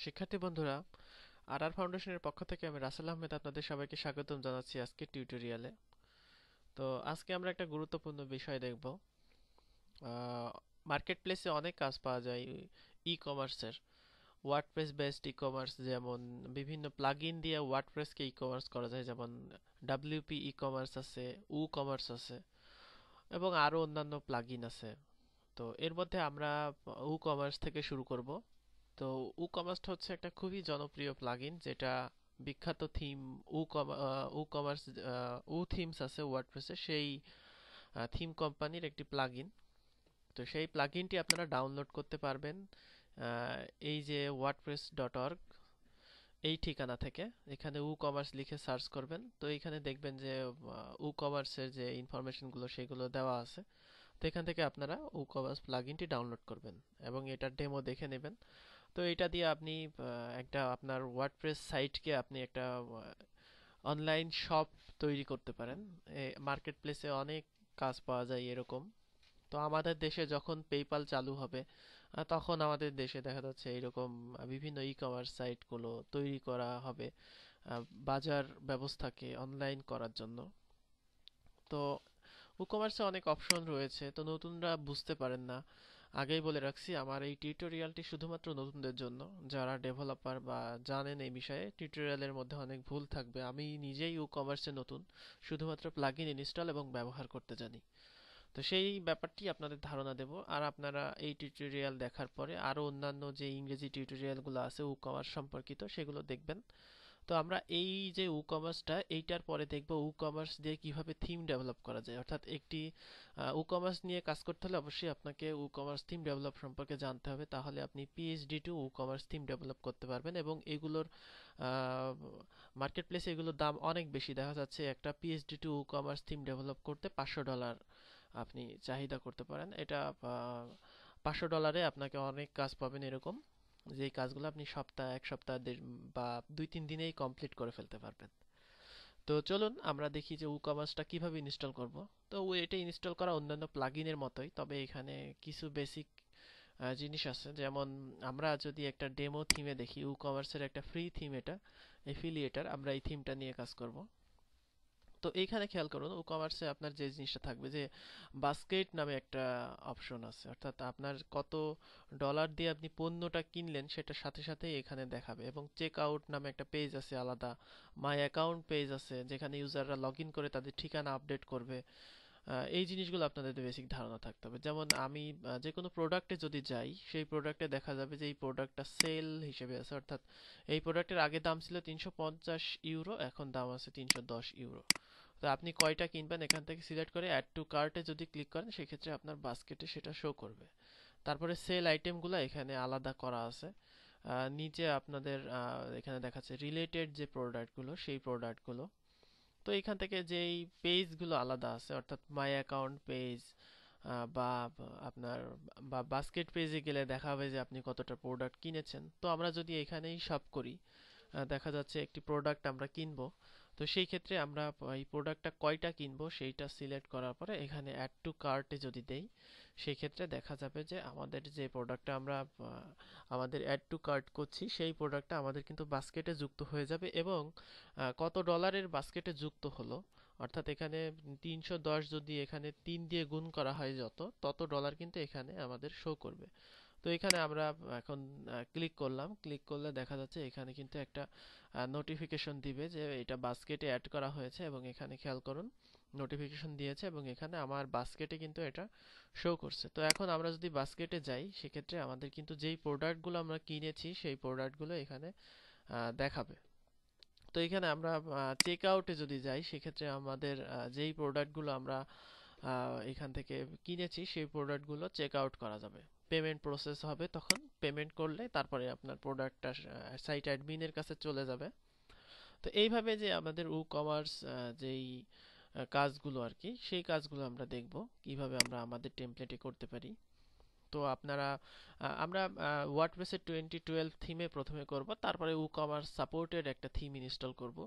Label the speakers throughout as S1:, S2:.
S1: শিক্ষার্থী বন্ধুরা, আর ফাউন্ডেশনের পক্ষ থেকে আমি রাসেল আহমেদ আপনাদের সবাইকে স্বাগতম জানাচ্ছি আজকের টিউটোরিয়ালে। তো আজকে আমরা একটা গুরুত্বপূর্ণ বিষয় দেখব। মার্কেট প্লেসে অনেক কাজ পাওয়া যায় ই কমার্সের। ওয়ার্ডপ্রেস বেসড ই কমার্স, যেমন বিভিন্ন প্লাগইন দিয়ে ওয়ার্ডপ্রেসকে ই কমার্স করা যায়, যেমন ডাব্লিউপি ই কমার্স আছে, উ কমার্স আছে এবং আরও অন্যান্য প্লাগইন আছে। তো এর মধ্যে আমরা উ কমার্স থেকে শুরু করব। তো কমার্স হচ্ছে একটা খুবই জনপ্রিয় প্লাগইন, যেটা বিখ্যাত থিম কমার্স থিমস আছে ওয়ার্ডপ্রেসে, সেই থিম কোম্পানির একটি প্লাগইন। তো সেই প্লাগইনটি আপনারা ডাউনলোড করতে পারবেন এই যে wordpress.org এই ঠিকানা থেকে। এখানে কমার্স লিখে সার্চ করবেন, তো এখানে দেখবেন যে কমার্সের যে ইনফরমেশনগুলো সেগুলো দেওয়া আছে। তো এখান থেকে আপনারা কমার্স প্লাগইনটি ডাউনলোড করবেন এবং এটার ডেমো দেখে নেবেন। তো এটা দিয়ে আপনি একটা আপনার ওয়ার্ডপ্রেস সাইটকে আপনি একটা অনলাইন শপ তৈরি করতে পারেন। মার্কেট প্লেসে অনেক কাজ পাওয়া যায় এরকম। তো আমাদের দেশে যখন পেপাল চালু হবে, তখন আমাদের দেশে দেখা যাচ্ছে এরকম বিভিন্ন ই কমার্স সাইটগুলো তৈরি করা হবে বাজার ব্যবস্থাকে অনলাইন করার জন্য। তো কমার্সে অনেক অপশন রয়েছে, তো নতুনরা বুঝতে পারেন না। আগেই বলে রাখছি, আমার এই টিউটোরিয়ালটি শুধুমাত্র নতুনদের জন্য। যারা ডেভেলপার বা জানেন এই বিষয়ে, টিউটোরিয়ালের মধ্যে অনেক ভুল থাকবে। আমি নিজেই কমার্সে নতুন, শুধুমাত্র প্লাগইন ইনস্টল এবং ব্যবহার করতে জানি। তো সেই ব্যাপারটি আপনাদের ধারণা দেব। আর আপনারা এই টিউটোরিয়াল দেখার পরে আরো অন্যান্য যে ইংরেজি টিউটোরিয়ালগুলো আছে কমার্স সম্পর্কিত, সেগুলো দেখবেন। তো আমরা এই যে কমার্সটা, এইটার পরে দেখব কমার্স দিয়ে কিভাবে থিম ডেভেলপ করা যায়। অর্থাৎ একটি কমার্স নিয়ে কাজ করতে হলে অবশ্যই আপনাকে কমার্স থিম ডেভেলপ সম্পর্কে জানতে হবে, তাহলে আপনি PhD to commerce theme develop করতে পারবেন। এবং এগুলোর মার্কেট প্লেসে এগুলোর দাম অনেক বেশি। দেখা যাচ্ছে একটা PhD to commerce theme develop করতে $500 আপনি চাহিদা করতে পারেন। এটা $500 আপনাকে অনেক কাজ পাবেন এরকম, যে কাজগুলো আপনি এক সপ্তাহ বা 2-3 দিনেই কমপ্লিট করে ফেলতে পারবেন। তো চলুন আমরা দেখি যে কমার্সটা কিভাবে ইনস্টল করব। তো এটা ইনস্টল করা অন্যান্য প্লাগইনের মতোই, তবে এখানে কিছু বেসিক জিনিস আছে। যেমন আমরা যদি একটা ডেমো থিমে দেখি, কমার্সের একটা ফ্রি থিম, এটা এফিলিয়েটার, আমরা এই থিমটা নিয়ে কাজ করব। তো এইখানে খেয়াল করুন, কমার্সে আপনার যে জিনিসটা থাকবে যে বাস্কেট নামে একটা অপশন আছে। অর্থাৎ আপনার কত ডলার দিয়ে আপনি পণ্যটা কিনলেন সেটার সাথে সাথে এখানে দেখাবে। এবং চেক আউট নামে একটা পেজ আছে আলাদা, মাই অ্যাকাউন্ট পেজ আছে যেখানে ইউজাররা লগ ইন করে তাদের ঠিকানা আপডেট করবে। এই জিনিসগুলো আপনাদের বেসিক ধারণা থাকতে হবে। যেমন আমি যে কোনো প্রোডাক্টে যদি যাই, সেই প্রোডাক্টে দেখা যাবে যে এই প্রোডাক্টটা সেল হিসেবে আছে। অর্থাৎ এই প্রোডাক্টের আগে দাম ছিল €350, এখন দাম আছে €310। তো আপনি কয়টা কিনবেন এখান থেকে সিলেক্ট করে অ্যাড টু কার্টে যদি ক্লিক করেন, সেক্ষেত্রে আপনার বাস্কেটে সেটা শো করবে। তারপরে সেল আইটেমগুলো এখানে আলাদা করা আছে। নিচে আপনাদের এখানে দেখাচ্ছে রিলেটেড যে প্রোডাক্টগুলো, সেই প্রোডাক্টগুলো। তো এখান থেকে যেই পেজগুলো আলাদা আছে, অর্থাৎ মাই অ্যাকাউন্ট পেজ বা আপনার বা বাস্কেট পেজে গেলে দেখা হবে যে আপনি কতটা প্রোডাক্ট কিনেছেন। তো আমরা যদি এখানেই সব করি, দেখা যাচ্ছে একটি প্রোডাক্ট আমরা কিনবো। তো সেই ক্ষেত্রে আমরা এই প্রোডাক্টটা কয়টা কিনবো সেইটা সিলেক্ট করার পরে এখানে অ্যাড টু কার্টে যদি দেই, সেই ক্ষেত্রে দেখা যাবে যে আমাদের যে প্রোডাক্টটা আমরা আমাদের অ্যাড টু কার্ট করছি, সেই প্রোডাক্টটা আমাদের কিন্তু বাস্কেটে যুক্ত হয়ে যাবে। এবং কত ডলারের বাস্কেটে যুক্ত হলো, অর্থাৎ এখানে 310 যদি এখানে 3 দিয়ে গুণ করা হয় তত ডলার কিন্তু এখানে আমাদের শো করবে। তো এখানে আমরা এখন ক্লিক করলাম, ক্লিক করলে দেখা যাচ্ছে এখানে কিন্তু একটা নোটিফিকেশন দিবে যে এটা বাস্কেটে অ্যাড করা হয়েছে। এবং এখানে খেয়াল করুন, নোটিফিকেশন দিয়েছে এবং এখানে আমার বাস্কেটে কিন্তু এটা শো করছে। তো এখন আমরা যদি বাস্কেটে যাই, সেক্ষেত্রে আমাদের কিন্তু যেই প্রোডাক্টগুলো আমরা কিনেছি সেই প্রোডাক্টগুলো এখানে দেখাবে। তো এখানে আমরা চেক আউটে যদি যাই, সেক্ষেত্রে আমাদের যেই প্রোডাক্টগুলো আমরা এখান থেকে কিনেছি সেই প্রোডাক্টগুলো চেক আউট করা যাবে। পেমেন্ট প্রসেস হবে, তখন পেমেন্ট করলে তারপরে আপনার প্রোডাক্টটা সাইট অ্যাডমিনের কাছে চলে যাবে। তো এইভাবে যে আমাদের কমার্স যেই কাজগুলো আর কি, সেই কাজগুলো আমরা দেখব কিভাবে আমরা আমাদের টেমপ্লেটে করতে পারি। তো আপনারা আমরা ওয়ার্ডপ্রেসের 2012 থিমে প্রথমে করব, তারপরে কমার্স সাপোর্টেড একটা থিম ইনস্টল করব।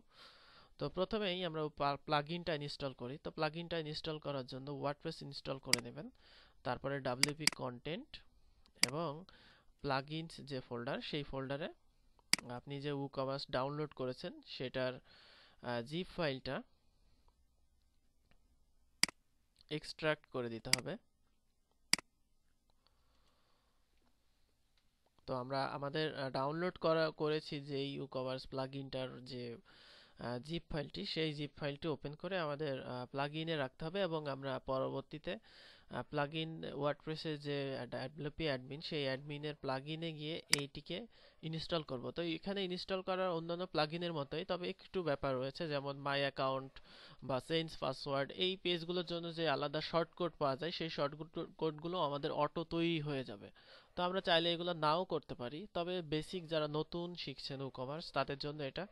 S1: তো প্রথমেই আমরা প্লাগইনটা ইনস্টল করি। তো প্লাগইনটা ইনস্টল করার জন্য ওয়ার্ডপ্রেস ইনস্টল করে নেবেন, তারপরে ডাব্লিউপি কন্টেন্ট এবং প্লাগইনস যে ফোল্ডার, সেই ফোল্ডারে আপনি যে WooCommerce ডাউনলোড করেছেন সেটার জিপ ফাইলটা এক্সট্রাক্ট করে দিতে হবে। তো আমরা আমাদের ডাউনলোড করেছি যে WooCommerce প্লাগইনটার যে জিপ ফাইলটি, সেই জিপ ফাইলটি ওপেন করে আমাদের প্লাগইনে রাখতে হবে এবং আমরা পরবর্তীতে প্লাগইন ওয়ার্ডপ্রেসের যে ডব্লিউপি অ্যাডমিন, সেই অ্যাডমিনের প্লাগইনে গিয়ে এইটিকে ইনস্টল করব। তো এখানে ইনস্টল করার অন্যান্য প্লাগইনের মতোই, তবে একটু ব্যাপার রয়েছে, যেমন মাই অ্যাকাউন্ট বা চেঞ্জ পাসওয়ার্ড, এই পেজগুলোর জন্য যে আলাদা শর্টকাট পাওয়া যায় সেই শর্টকাটগুলো আমাদের অটো তৈরি হয়ে যাবে। তো আমরা চাইলে এগুলো নাও করতে পারি, তবে বেসিক যারা নতুন শিখছেন WooCommerce তাদের জন্য এটা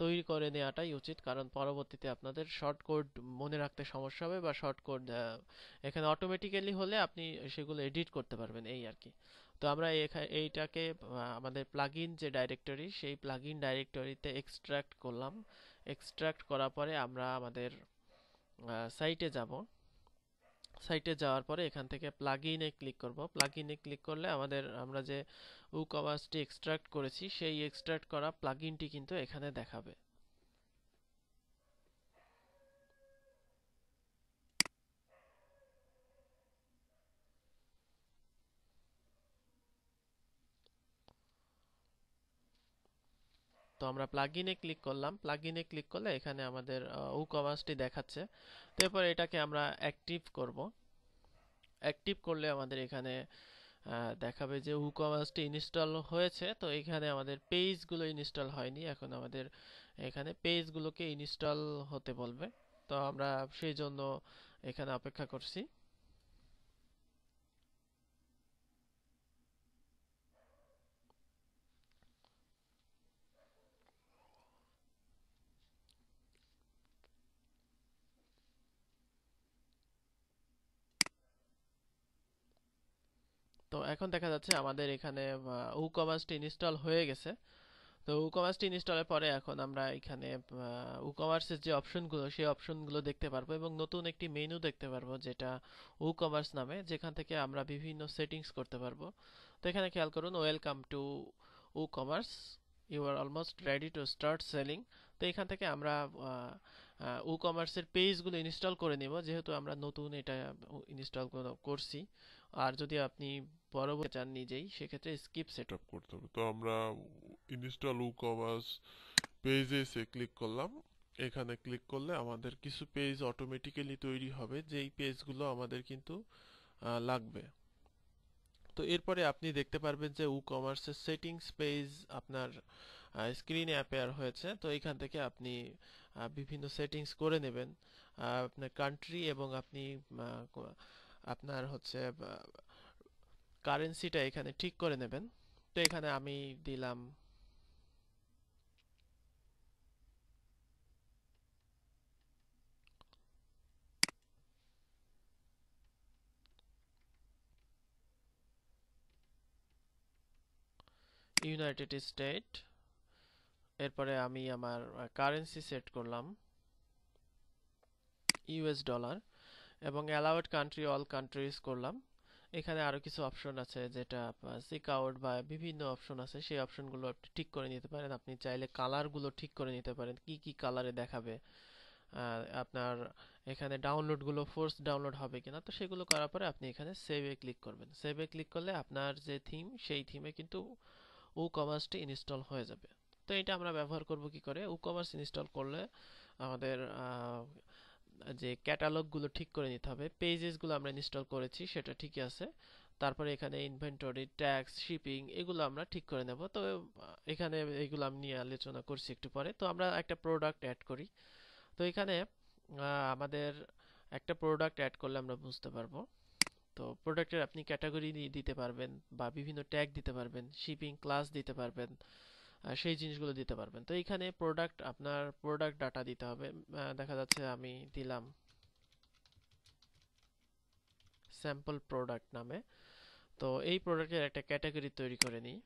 S1: তৈরি করে নেওয়াটাই উচিত, কারণ পরবর্তীতে আপনাদের শর্ট কোড মনে রাখতে সমস্যা হবে, বা শর্ট কোড এখানে অটোমেটিক্যালি হলে আপনি সেগুলো এডিট করতে পারবেন, এই আর কি। তো আমরা এইটাকে আমাদের প্লাগইন যে ডাইরেক্টরি, সেই প্লাগইন ডাইরেক্টরিতে এক্সট্রাক্ট করলাম। এক্সট্রাক্ট করার পরে আমরা আমাদের সাইটে যাব। সাইটে যাওয়ার পরে এখান থেকে প্লাগইনে ক্লিক করব। প্লাগইনে ক্লিক করলে আমরা যে WooCommerceটি এক্সট্রাক্ট করেছি সেই এক্সট্রাক্ট করা প্লাগইনটি কিন্তু এখানে দেখাবে। তো আমরা প্লাগইনে ক্লিক করলাম। প্লাগইনে ক্লিক করলে এখানে আমাদের WooCommerceটি দেখাচ্ছে। তো এরপর এটাকে আমরা অ্যাক্টিভ করব। অ্যাক্টিভ করলে আমাদের এখানে দেখাবে যে WooCommerceটি ইনস্টল হয়েছে। তো এখানে আমাদের পেজগুলো ইনস্টল হয়নি, এখন আমাদের এখানে পেজগুলোকে ইনস্টল হতে বলবে। তো আমরা সেই জন্য এখানে অপেক্ষা করছি। তো এখন দেখা যাচ্ছে আমাদের এখানে WooCommerceটি ইনস্টল হয়ে গেছে। তো WooCommerceটি ইনস্টলের পরে এখন আমরা এখানে WooCommerceর যে অপশনগুলো, সেই অপশনগুলো দেখতে পারবো এবং নতুন একটি মেনু দেখতে পারবো যেটা WooCommerce নামে, যেখান থেকে আমরা বিভিন্ন সেটিংস করতে পারবো। তো এখানে খেয়াল করুন, welcome to WooCommerce, you are almost ready to start selling. তো এখান থেকে আমরা WooCommerceের পেজগুলো ইনস্টল করে নিব, যেহেতু আমরা নতুন এটা ইনস্টল করছি। আর যদি আপনি পরবর্তী চান নিজেই, সেক্ষেত্রে স্কিপ সেট
S2: সেটআপ করতে হবে। তো আমরা ইনস্টল WooCommerce পেজে এসে ক্লিক করলাম। এখানে ক্লিক করলে আমাদের কিছু পেজ অটোমেটিক্যালি তৈরি হবে, যেই পেজগুলো আমাদের কিন্তু লাগবে। তো এরপরে আপনি দেখতে পারবেন যে WooCommerceের সেটিংস পেজ আপনার স্ক্রিনে অ্যাপেয়ার হয়েছে। তো এখান থেকে আপনি বিভিন্ন সেটিংস করে নেবেন। আপনার কান্ট্রি এবং আপনি আপনার হচ্ছে কারেন্সিটা এখানে ঠিক করে নেবেন। তো এখানে আমি দিলাম ইউনাইটেড স্টেট। এরপরে আমি আমার কারেন্সি সেট করলাম US ডলার এবং অ্যালাউড কান্ট্রি অল কান্ট্রিজ করলাম। এখানে আরো কিছু অপশন আছে, যেটা সিক আউট বা বিভিন্ন অপশন আছে, সেই অপশনগুলো আপনি ঠিক করে নিতে পারেন। আপনি চাইলে কালারগুলো ঠিক করে নিতে পারেন, কি কি কালারে দেখাবে। আপনার এখানে ডাউনলোডগুলো ফোর্স ডাউনলোড হবে কিনা, তো সেগুলো করার পরে আপনি এখানে সেভে ক্লিক করবেন। সেভে ক্লিক করলে আপনার যে থিম, সেই থিমে কিন্তু WooCommerceটি ইনস্টল হয়ে যাবে। তো এটা আমরা ব্যবহার করব কি করে? WooCommerce ইনস্টল করলে আমাদের যে ক্যাটালগুলো ঠিক করে নিতে হবে। পেজেসগুলো আমরা ইনস্টল করেছি, সেটা ঠিকই আছে। তারপরে এখানে ইনভেন্টরি, ট্যাক্স, শিপিং, এগুলো আমরা ঠিক করে নেব। তো এখানে এগুলো আমি নিয়ে আলোচনা করছি একটু পরে। তো আমরা একটা প্রোডাক্ট অ্যাড করি। তো এখানে আমাদের একটা প্রোডাক্ট অ্যাড করলে আমরা বুঝতে পারবো। তো প্রোডাক্টের আপনি ক্যাটাগরি দিতে পারবেন বা বিভিন্ন ট্যাগ দিতে পারবেন, শিপিং ক্লাস দিতে পারবেন, সেই জিনিসগুলো দিতে পারবেন। তো এখানে আপনার প্রোডাক্ট ডাটা দিতে হবে। দেখা যাচ্ছে আমি দিলাম স্যাম্পল প্রোডাক্ট নামে। তো এই প্রোডাক্টের একটা ক্যাটাগরি তৈরি করে নিই।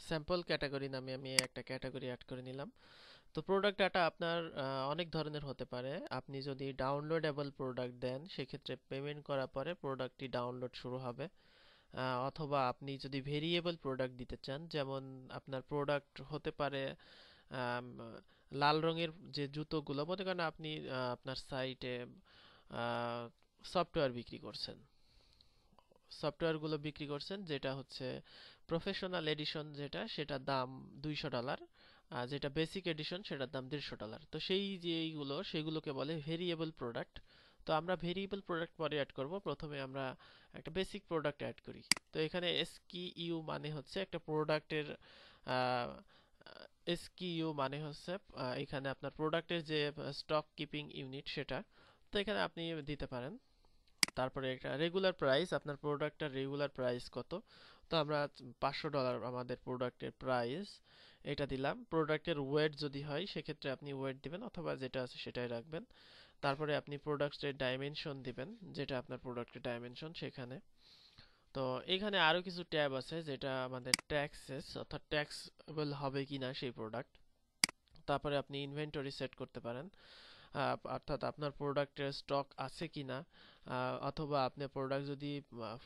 S1: স্যাম্পল ক্যাটাগরি নামে আমি একটা ক্যাটাগরি অ্যাড করে নিলাম। তো প্রোডাক্ট ডাটা আপনার অনেক ধরনের হতে পারে। আপনি যদি ডাউনলোডেবল প্রোডাক্ট দেন সেক্ষেত্রে পেমেন্ট করার পরে প্রোডাক্টটি ডাউনলোড শুরু হবে। অথবা আপনি যদি ভেরিয়েবল প্রোডাক্ট দিতে চান, যেমন আপনার প্রোডাক্ট হতে পারে আম, লাল রঙের যে জুতোগুলো, মনে করেন আপনি আপনার সাইটে সফটওয়্যার বিক্রি করছেন, সফটওয়্যারগুলো বিক্রি করছেন, যেটা হচ্ছে প্রফেশনাল এডিশন, যেটা সেটার দাম $200, আর যেটা বেসিক এডিশন সেটার দাম $150। তো সেই যেইগুলো সেগুলোকে বলে ভেরিয়েবল প্রোডাক্ট। তো আমরা ভেরিয়েবল প্রোডাক্ট পরে অ্যাড করব, প্রথমে আমরা একটা বেসিক প্রোডাক্ট অ্যাড করি। তো এখানে এসকিইউ মানে হচ্ছে একটা প্রোডাক্টের এসকিইউ মানে হচ্ছে এখানে আপনার প্রোডাক্টের যে স্টক কিপিং ইউনিট সেটা। তো এখানে আপনি দিতে পারেন। তারপরে একটা রেগুলার প্রাইস, আপনার প্রোডাক্টটার রেগুলার প্রাইস কত। তো আমরা $500 আমাদের প্রোডাক্টের প্রাইস, এটা দিলাম। প্রোডাক্টের ওয়েট যদি হয় সেক্ষেত্রে আপনি ওয়েট দিবেন, অথবা যেটা আছে সেটাই রাখবেন। তারপরে আপনি প্রোডাক্টের ডাইমেনশন দিবেন, যেটা আপনার প্রোডাক্টের ডাইমেনশন সেখানে। তো এখানে আরো কিছু ট্যাব আছে, যেটা আমাদের ট্যাক্সেস, অর্থাৎ ট্যাক্সেবল হবে কিনা সেই প্রোডাক্ট। তারপরে আপনি ইনভেন্টরি সেট করতে পারেন, অর্থাৎ আপনার প্রোডাক্টের স্টক আছে কিনা, অথবা আপনার প্রোডাক্ট যদি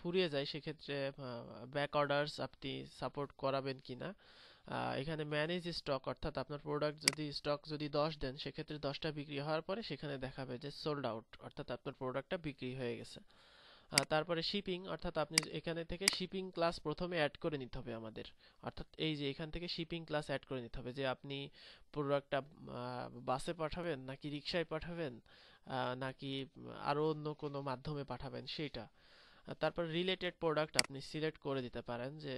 S1: ফুরিয়ে যায় সেক্ষেত্রে ব্যাক অর্ডারস আপনি সাপোর্ট করাবেন কিনা। এখানে ম্যানেজ স্টক, অর্থাৎ আপনার প্রোডাক্ট যদি স্টক যদি 10 দেন সেক্ষেত্রে 10টা বিক্রি হওয়ার পরে সেখানে দেখাবে যে সোল্ড আউট, অর্থাৎ আপনার প্রোডাক্টটা বিক্রি হয়ে গেছে। তারপরে শিপিং, অর্থাৎ আপনি এখানে থেকে শিপিং ক্লাস প্রথমে অ্যাড করে নিতে হবে আমাদের। অর্থাৎ এই যে এখান থেকে শিপিং ক্লাস অ্যাড করে নিতে হবে, যে আপনি প্রোডাক্টটা বাসে পাঠাবেন নাকি রিক্সায় পাঠাবেন, নাকি আরো অন্য কোনো মাধ্যমে পাঠাবেন সেটা। তারপর রিলেটেড প্রোডাক্ট আপনি সিলেক্ট করে দিতে পারেন, যে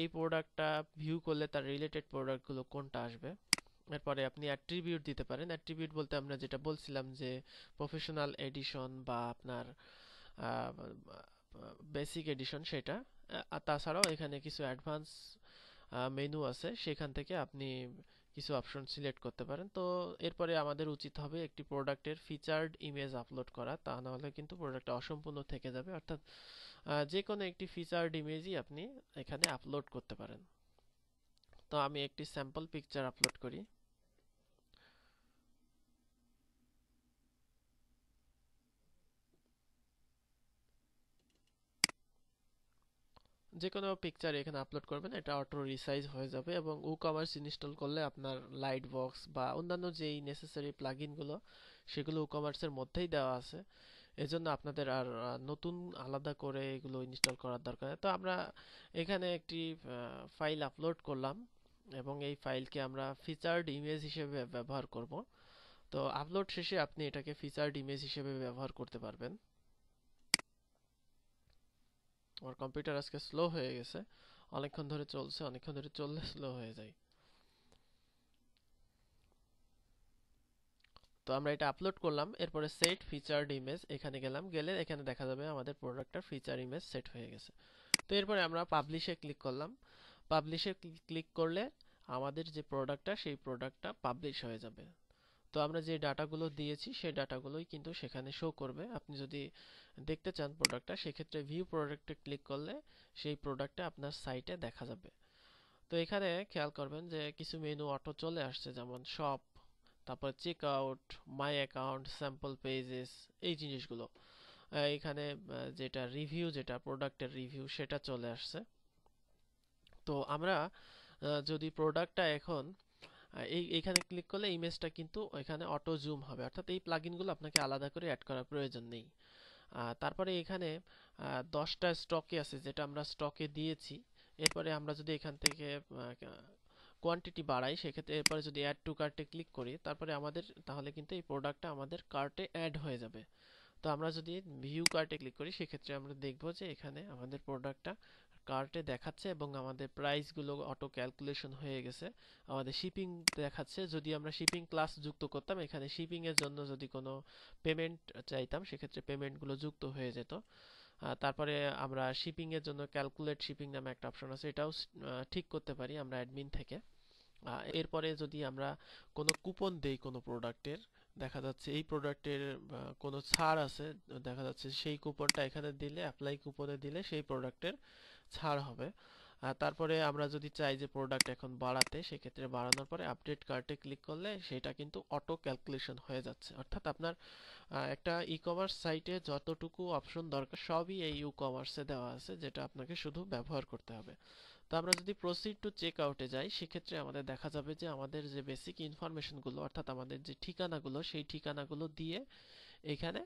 S1: এই প্রোডাক্টটা ভিউ করলে তার রিলেটেড প্রোডাক্টগুলো কোনটা আসবে। এরপরে আপনি অ্যাট্রিবিউট দিতে পারেন। অ্যাট্রিবিউট বলতে আমরা যেটা বলছিলাম যে প্রফেশনাল এডিশন বা আপনার বেসিক এডিশন সেটা। আর তাছাড়াও এখানে কিছু অ্যাডভান্স মেনু আছে, সেখান থেকে আপনি কিছু অপশন সিলেক্ট করতে পারেন। তো এরপরে আমাদের উচিত হবে একটি প্রোডাক্টের ফিচার্ড ইমেজ আপলোড করা, তা না হলে কিন্তু প্রোডাক্টটা অসম্পূর্ণ থেকে যাবে। অর্থাৎ যে কোনো একটি ফিচার্ড ইমেজই আপনি এখানে আপলোড করতে পারেন। তো আমি একটি স্যাম্পল পিকচার আপলোড করি। যে কোনো পিকচার এখানে আপলোড করবেন, এটা অটো রিসাইজ হয়ে যাবে। এবং কমার্স ইনস্টল করলে আপনার লাইট বক্স বা অন্যান্য যেই নেসেসারি প্লাগইন গুলো সেগুলো কমার্সের মধ্যেই দেওয়া আছে, এজন্য আপনাদের আর নতুন আলাদা করে এগুলো ইনস্টল করার দরকার নেই। তো আমরা এখানে একটি ফাইল আপলোড করলাম, এবং এই ফাইলকে আমরা ফিচার্ড ইমেজ হিসেবে ব্যবহার করব। তো আপলোড শেষে আপনি এটাকে ফিচার্ড ইমেজ হিসেবে ব্যবহার করতে পারবেন। আমার কম্পিউটার আজকে স্লো হয়ে গেছে, অনেকক্ষণ ধরে চলছে, অনেকক্ষণ ধরে চললে স্লো হয়ে যায়। তো আমরা এটা আপলোড করলাম, এরপরে সেট ফিচার্ড ইমেজ এখানে গেলাম, গেলে এখানে দেখা যাবে আমাদের প্রোডাক্টটার ফিচার ইমেজ সেট হয়ে গেছে। তো এরপরে আমরা পাবলিশে ক্লিক করলাম। পাবলিশে ক্লিক করলে আমাদের যে প্রোডাক্টটা সেই প্রোডাক্টটা পাবলিশ হয়ে যাবে। তো আমরা যে ডাটাগুলো দিয়েছি সেই ডাটাগুলোই কিন্তু সেখানে শো করবে। আপনি যদি দেখতে চান প্রোডাক্টটা, সেক্ষেত্রে ভিউ প্রোডাক্টে ক্লিক করলে সেই প্রোডাক্টটা আপনার সাইটে দেখা যাবে। তো এখানে খেয়াল করবেন যে কিছু মেনু অটো চলে আসছে, যেমন শপ, তারপর checkout, my account, sample pages, এই জিনিসগুলো। এখানে যেটা রিভিউ, যেটা প্রোডাক্টের রিভিউ সেটা চলে আসছে। তো আমরা যদি প্রোডাক্টটা এখন এইখানে ক্লিক করলে ইমেজটা কিন্তু এখানে অটো জুম হবে, অর্থাৎ এই প্লাগইনগুলো আপনাকে আলাদা করে অ্যাড করার প্রয়োজন নেই। তারপরে এখানে 10টা স্টকে আছে, যেটা আমরা স্টকে দিয়েছি। এরপরে আমরা যদি এখান থেকে কোয়ান্টিটি বাড়াই, সেক্ষেত্রে এরপরে যদি অ্যাড টু কার্টে ক্লিক করি, তারপরে আমাদের তাহলে কিন্তু এই প্রোডাক্টটা আমাদের কার্টে অ্যাড হয়ে যাবে। তো আমরা যদি ভিউ কার্টে ক্লিক করি সেক্ষেত্রে আমরা দেখব যে এখানে আমাদের প্রোডাক্টটা কার্টে দেখাচ্ছে, এবং আমাদের প্রাইসগুলো অটো ক্যালকুলেশন হয়ে গেছে। আমাদের শিপিং দেখাচ্ছে, যদি আমরা শিপিং ক্লাস যুক্ত করতাম, এখানে শিপিং এর জন্য যদি কোনো পেমেন্ট চাইতাম সেক্ষেত্রে পেমেন্টগুলো যুক্ত হয়ে যেত। তারপরে আমরা শিপিং এর জন্য ক্যালকুলেট শিপিং নামে একটা অপশন আছে, এটাও ঠিক করতে পারি আমরা অ্যাডমিন থেকে। এরপরে যদি আমরা কোনো কুপন দেই কোনো প্রোডাক্টের, দেখা যাচ্ছে এই প্রোডাক্টের কোনো ছাড় আছে, দেখা যাচ্ছে সেই কুপনটা এখানে দিলে, অ্যাপ্লাই কুপনে দিলে সেই প্রোডাক্টের ছাড় হবে। আর তারপরে আমরা যদি চাই যে প্রোডাক্ট এখন বাড়াতে, সেক্ষেত্রে বাড়ানোর পরে আপডেট কার্টে ক্লিক করলে সেটা কিন্তু অটো ক্যালকুলেশন হয়ে যাচ্ছে। অর্থাৎ আপনার একটা ই কমার্স সাইটে যতটুকু অপশন দরকার সবই এই ইউ কমার্সে দেওয়া আছে, যেটা আপনাকে শুধু ব্যবহার করতে হবে। তো আমরা যদি প্রসিড টু চেক আউটে যাই, সেক্ষেত্রে আমাদের দেখা যাবে যে আমাদের যে বেসিক ইনফরমেশনগুলো, অর্থাৎ আমাদের যে ঠিকানাগুলো, সেই ঠিকানাগুলো দিয়ে এখানে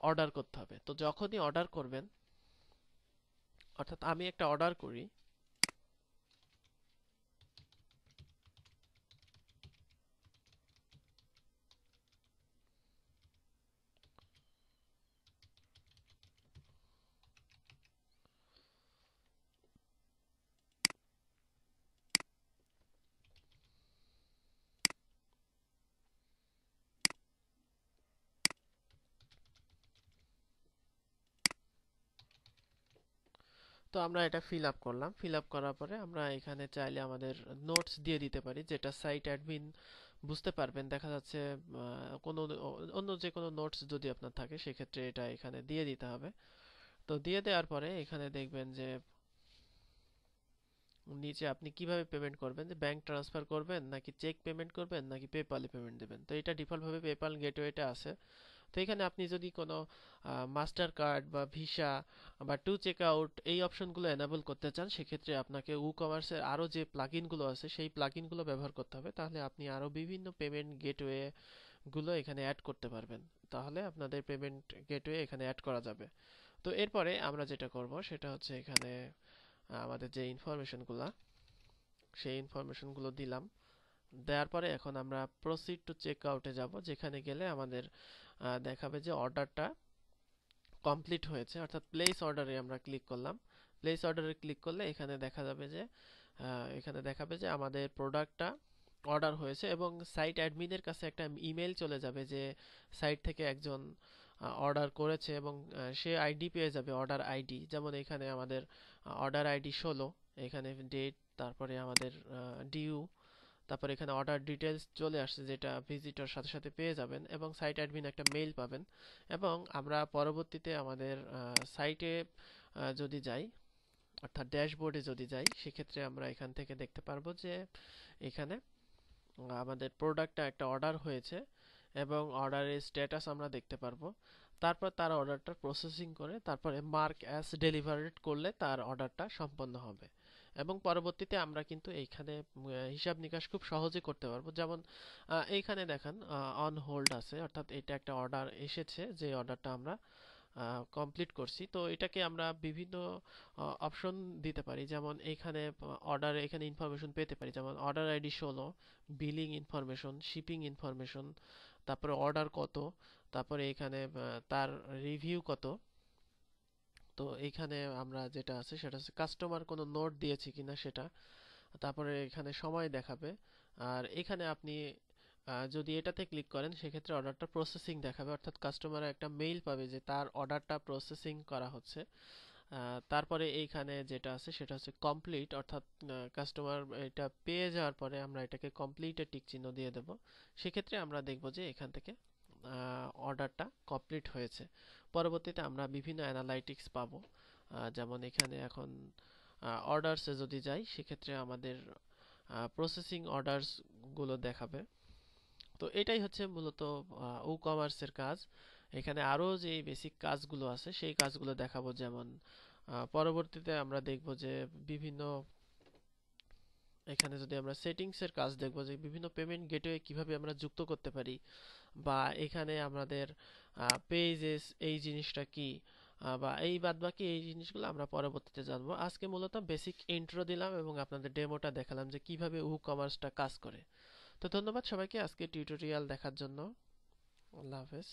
S1: অর্ডার করতে হবে। তো যখনই অর্ডার করবেন, অর্থাৎ আমি একটা অর্ডার করি, তো আমরা এটা ফিল আপ করলাম। ফিল আপ করার পরে আমরা এখানে চাইলে আমাদের নোটস দিয়ে দিতে পারি, যেটা সাইট অ্যাডমিন বুঝতে পারবেন। দেখা যাচ্ছে কোনো অন্য যে কোনো নোটস যদি আপনার থাকে, সেক্ষেত্রে এটা এখানে দিয়ে দিতে হবে। তো দিয়ে দেওয়ার পরে এখানে দেখবেন যে নিচে আপনি কিভাবে পেমেন্ট করবেন, যে ব্যাংক ট্রান্সফার করবেন নাকি চেক পেমেন্ট করবেন নাকি পেপালে পেমেন্ট দেবেন। তো এটা ডিফল্ট ভাবে পেপাল গেটওয়েটা আছে। তো এখানে আপনি যদি কোনো মাস্টার কার্ড বা ভিসা বা টু চেক আউট এই অপশনগুলো এনাবেল করতে চান, সেক্ষেত্রে আপনাকে ই কমার্সের আরও যে প্লাগইনগুলো আছে সেই প্লাগইনগুলো ব্যবহার করতে হবে। তাহলে আপনি আরও বিভিন্ন পেমেন্ট গেটওয়ে গুলো এখানে অ্যাড করতে পারবেন। তাহলে আপনাদের পেমেন্ট গেটওয়ে এখানে অ্যাড করা যাবে। তো এরপরে আমরা যেটা করব সেটা হচ্ছে এখানে আমাদের যে ইনফরমেশনগুলো, সেই ইনফরমেশনগুলো দিলাম। দেওয়ার পরে এখন আমরা প্রসিড টু চেক আউটে যাব, যেখানে গেলে আমাদের দেখাবে যে অর্ডারটা কমপ্লিট হয়েছে। অর্থাৎ প্লেস অর্ডারে আমরা ক্লিক করলাম। প্লেস অর্ডারে ক্লিক করলে এখানে দেখা যাবে যে এখানে দেখাবে যে আমাদের প্রোডাক্টটা অর্ডার হয়েছে, এবং সাইট অ্যাডমিনের কাছে একটা ইমেল চলে যাবে যে সাইট থেকে একজন অর্ডার করেছে, এবং সে আইডি পেয়ে যাবে, অর্ডার আইডি। যেমন এখানে আমাদের অর্ডার আইডি 16, এখানে ডেট, তারপরে আমাদের ডিউ, তারপর এখানে অর্ডার ডিটেলস চলে আসছে, যেটা ভিজিটর সাথে সাথে পেয়ে যাবেন, এবং সাইট অ্যাডমিন একটা মেইল পাবেন। এবং আমরা পরবর্তীতে আমাদের সাইটে যদি যাই, অর্থাৎ ড্যাশবোর্ডে যদি যাই, সেক্ষেত্রে আমরা এখান থেকে দেখতে পারবো যে এখানে আমাদের প্রোডাক্টটা একটা অর্ডার হয়েছে, এবং অর্ডারের স্ট্যাটাস আমরা দেখতে পারবো। তারপর তার অর্ডারটা প্রসেসিং করে তারপরে মার্ক অ্যাজ ডেলিভারেড করলে তার অর্ডারটা সম্পন্ন হবে। এবং পরবর্তীতে আমরা কিন্তু এইখানে হিসাব নিকাশ খুব সহজে করতে পারবো। যেমন এইখানে দেখেন অন হোল্ড আছে, অর্থাৎ এটা একটা অর্ডার এসেছে, যে অর্ডারটা আমরা কমপ্লিট করছি। তো এটাকে আমরা বিভিন্ন অপশন দিতে পারি। যেমন এখানে অর্ডার, এখানে ইনফরমেশন পেতে পারি, যেমন order ID 16, billing information, shipping information, তারপরে অর্ডার কত, তারপরে এখানে তার রিভিউ কত। তো এখানে আমরা যেটা আছে সেটা হচ্ছে কাস্টমার কোনো নোট দিয়েছে কিনা সেটা, তারপরে এখানে সময় দেখাবে। আর এখানে আপনি যদি এটাতে ক্লিক করেন, সেক্ষেত্রে অর্ডারটা প্রসেসিং দেখাবে, অর্থাৎ কাস্টমার একটা মেইল পাবে যে তার অর্ডারটা প্রসেসিং করা হচ্ছে। তারপরে এইখানে যেটা আছে সেটা হচ্ছে কমপ্লিট, অর্থাৎ কাস্টমার এটা পেয়ে যাওয়ার পরে আমরা এটাকে কমপ্লিটে টিক চিহ্ন দিয়ে দেব। সেক্ষেত্রে আমরা দেখব যে এখান থেকে অর্ডারটা কমপ্লিট হয়েছে। পরবর্তীতে আমরা বিভিন্ন অ্যানালাইটিক্স পাবো। যেমন এখানে এখন অর্ডারসে যদি যাই, সেক্ষেত্রে আমাদের প্রসেসিং অর্ডারস গুলো দেখাবে। তো এটাই হচ্ছে মূলত ই কমার্সের কাজ। এখানে আরো যে বেসিক কাজগুলো আছে সেই কাজগুলো দেখাবো। যেমন পরবর্তীতে আমরা দেখব যে বিভিন্ন, এখানে যদি আমরা সেটিংস এর কাজ দেখব, যে বিভিন্ন পেমেন্ট গেটওয়ে কিভাবে আমরা যুক্ত করতে পারি, বা এখানে আমাদের পেজেস এই জিনিসটা কি, বা এই বাদবাকি এই জিনিসগুলো আমরা পরবর্তীতে জানবো। আজকে মূলত বেসিক ইন্ট্রো দিলাম এবং আপনাদের ডেমোটা দেখালাম যে কিভাবে ই কমার্সটা কাজ করে। তো ধন্যবাদ সবাইকে আজকে টিউটোরিয়াল দেখার জন্য। আল্লাহ হাফেজ।